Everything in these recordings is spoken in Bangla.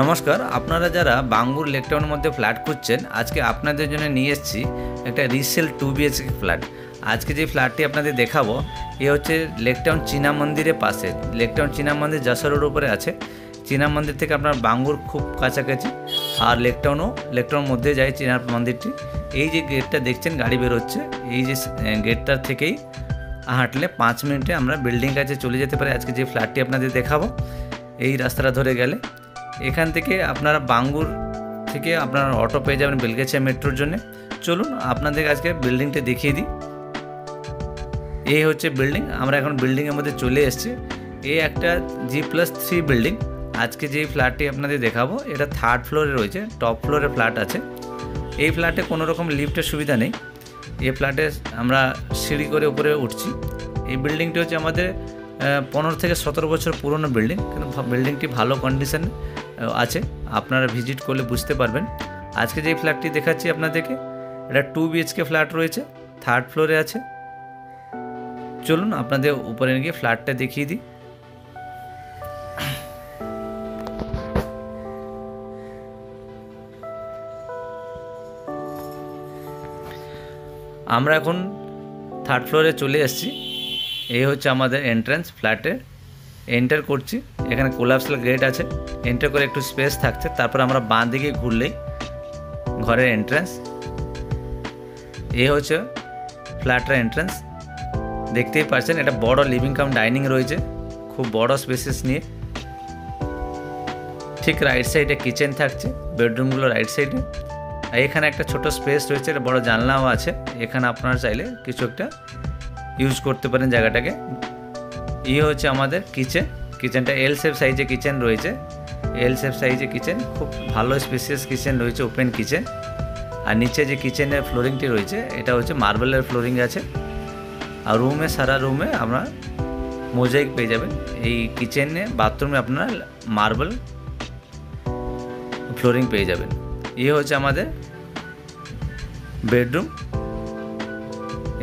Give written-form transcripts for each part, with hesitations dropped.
নমস্কার, আপনারা যারা বাঙ্গুর লেকটাউনের মধ্যে ফ্ল্যাট খুঁজছেন, আজকে আপনাদের জন্য নিয়ে এসেছি একটা রিসেল 2 BHK ফ্ল্যাট। আজকে যে ফ্ল্যাটটি আপনাদের দেখাবো এ হচ্ছে লেকটাউন চীনা মন্দিরের পাশে। লেকটাউন চীনা মন্দির যশোর রোড উপরে আছে। চীনা মন্দির থেকে আপনার বাঙ্গুর খুব কাছাকাছি, আর লেকটাউন মধ্যে যায় চীনা মন্দিরটি। এই যে গেটটা দেখছেন গাড়ি বেরোচ্ছে, এই যে গেটটার থেকেই হাঁটলে 5 মিনিটে আমরা বিল্ডিং কাছে চলে যেতে পারি। আজকে যে ফ্ল্যাটটি আপনাদের দেখাবো এই রাস্তাটা ধরে গেলে এখান থেকে আপনারা বাঙ্গুর থেকে আপনারা অটো পেয়ে যাবেন বেলগাছিয়া মেট্রোর জন্য। চলুন আপনাদের আজকে বিল্ডিংটা দেখিয়ে দিই। এই হচ্ছে বিল্ডিং। আমরা এখন বিল্ডিংয়ের মধ্যে চলে এসেছি। এই একটা G+3 বিল্ডিং। আজকে যে ফ্ল্যাটটি আপনাদের দেখাবো এটা 3rd ফ্লোরে রয়েছে, টপ ফ্লোরে ফ্ল্যাট আছে। এই ফ্ল্যাটে কোনো রকম লিফটের সুবিধা নেই। এই ফ্ল্যাটে আমরা সিঁড়ি করে উপরে উঠছি। এই বিল্ডিংটি হচ্ছে আমাদের 15 থেকে 17 বছর পুরনো বিল্ডিং, কিন্তু বিল্ডিংটি ভালো কন্ডিশন আছে। আপনারা ভিজিট করলে বুঝতে পারবেন। আজকে যে ফ্ল্যাটটি দেখাচ্ছি আপনাদেরকে এটা 2 BHK ফ্ল্যাট রয়েছে, 3rd ফ্লোরে আছে। চলুন আপনাদের উপরে গিয়ে ফ্ল্যাটটা দেখিয়ে দিই। আমরা এখন 3rd ফ্লোরে চলে এসেছি। এই হচ্ছে আমাদের এন্ট্রান্স। ফ্ল্যাটে এন্টার করছি। এখানে কোলাপসাল গেট আছে, এন্টার করে একটু স্পেস থাকছে। তারপর আমরা বাঁ দিকে ঘুরলেই ঘরের এন্ট্রান্স। এই হচ্ছে ফ্ল্যাটের এন্ট্রান্স। দেখতেই পাচ্ছেন এটা বড় লিভিং কাম ডাইনিং রয়েছে, খুব বড় স্পেসেস নিয়ে। ঠিক রাইট সাইডে কিচেন থাকছে, বেডরুমগুলো রাইট সাইডে। আর এখানে একটা ছোট স্পেস রয়েছে, একটা বড় জানলাও আছে। এখানে আপনারা চাইলে কিছু একটা ইউজ করতে পারেন জায়গাটাকে। এই হচ্ছে আমাদের কিচেনটা এল শেপ সাইজে কিচেন রয়েছে। এল শেপ সাইজে কিচেন, খুব ভালো স্পেসিয়াস কিচেন রয়েছে, ওপেন কিচেন। আর নিচে যে কিচেনের ফ্লোরিংটি রয়েছে এটা হচ্ছে মার্বেলের ফ্লোরিং আছে। আর সারা রুমে আমরা মোজাইক পেয়ে যাবেন। এই কিচেনে বাথরুমে আপনারা মার্বেল ফ্লোরিং পেয়ে যাবেন। এই হচ্ছে আমাদের বেডরুম।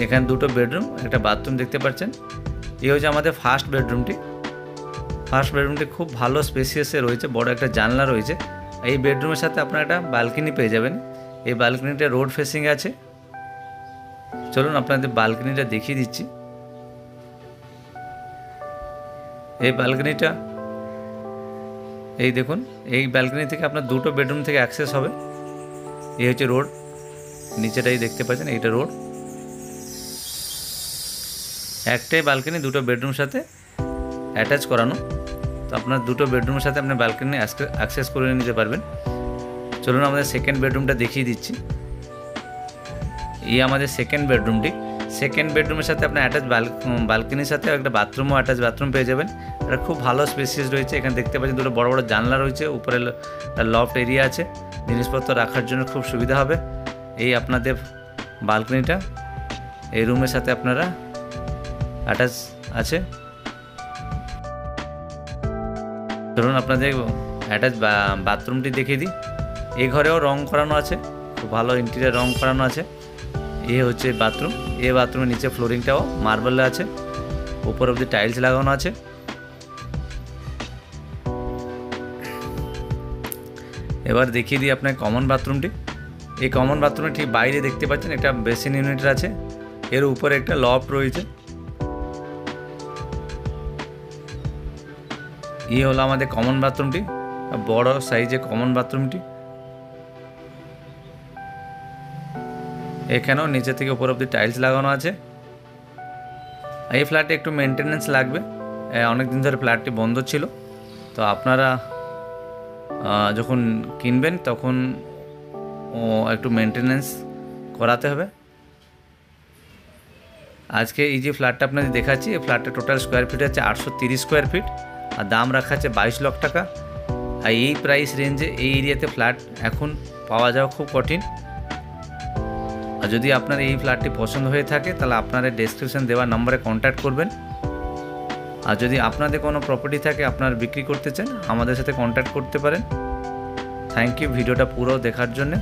এখানে দুটো বেডরুম, একটা বাথরুম দেখতে পাচ্ছেন। এই হচ্ছে আমাদের ফার্স্ট বেডরুমটি খুব ভালো স্পেসিয়াসে রয়েছে, বড় একটা জানলা রয়েছে। এই বেডরুমের সাথে আপনারা একটা বালকনি পেয়ে যাবেন। এই বালকনিটা রোড ফেসিং আছে। চলুন আপনাদের বালকনিটা দেখিয়ে দিচ্ছি। এই বালকনিটা এই দেখুন, এই বালকনি থেকে আপনার দুটো বেডরুম থেকে অ্যাক্সেস হবে। এই হচ্ছে রোড, নিচেটাই দেখতে পাচ্ছেন, এইটা রোড। একটাই বালকনি দুটো বেডরুম সাথে অ্যাটাচ করানো। তো আপনার দুটো বেডরুমের সাথে আপনি বালকনি অ্যাক্সেস করে নিতে পারবেন। চলুন আমাদের সেকেন্ড বেডরুমটা দেখিয়ে দিচ্ছি। এই আমাদের সেকেন্ড বেডরুমের সাথে আপনার অ্যাটাচ বালকনির সাথে একটা বাথরুমও অ্যাটাচ বাথরুম পেয়ে যাবেন। এটা খুব ভালো স্পেসিয়াস রয়েছে। এখানে দেখতে পাচ্ছেন দুটো বড় বড় জানলা রয়েছে, উপরে লফট এরিয়া আছে, জিনিসপত্র রাখার জন্য খুব সুবিধা হবে। এই আপনাদের বালকনিটা এই রুমের সাথে আপনারা অ্যাটাচ আছে। ধরুন আপনাদের অ্যাটাচ বাথরুমটি দেখিয়ে দিই। এই ঘরেও রং করানো আছে, খুব ভালো ইন্টেরিয়ার রং করানো আছে। এই হচ্ছে বাথরুম। এই বাথরুমের নিচে ফ্লোরিংটাও মার্বেল আছে, উপর অবধি টাইলস লাগানো আছে। এবার দেখিয়ে দিই আপনার কমন বাথরুমটি। এই কমন বাথরুমে ঠিক বাইরে দেখতে পাচ্ছেন একটা বেসিন ইউনিট আছে, এর উপরে একটা লফট রয়েছে। এই হলো আমাদের কমন বাথরুমটি, বড় সাইজে কমন বাথরুমটি। এখানেও নিচে থেকে উপর অবধি টাইলস লাগানো আছে। এই ফ্ল্যাটে একটু মেনটেনেন্স লাগবে, অনেক দিন ধরে ফ্ল্যাটটি বন্ধ ছিল। তো আপনারা যখন কিনবেন তখন একটু মেনটেনেন্স করাতে হবে। আজকে এই যে ফ্ল্যাটটা আপনাদের দেখাচ্ছি, এই ফ্ল্যাটটা টোটাল স্কোয়ার ফিট আছে 830 স্কোয়ার ফিট, আর দাম রাখা আছে 22 লাখ টাকা। আর এই প্রাইস রেঞ্জে এই এরিয়াতে ফ্ল্যাট এখন পাওয়া যাওয়া খুব কঠিন। আর যদি আপনার এই ফ্ল্যাটটি পছন্দ হয়ে থাকে তাহলে আপনারা ডেসক্রিপশন দেওয়া নম্বরে কন্ট্যাক্ট করবেন। আর যদি আপনাদের কোনো প্রপার্টি থাকে আপনারা বিক্রি করতে চান, আমাদের সাথে কন্ট্যাক্ট করতে পারেন। থ্যাংক ইউ ভিডিওটা পুরো দেখার জন্য।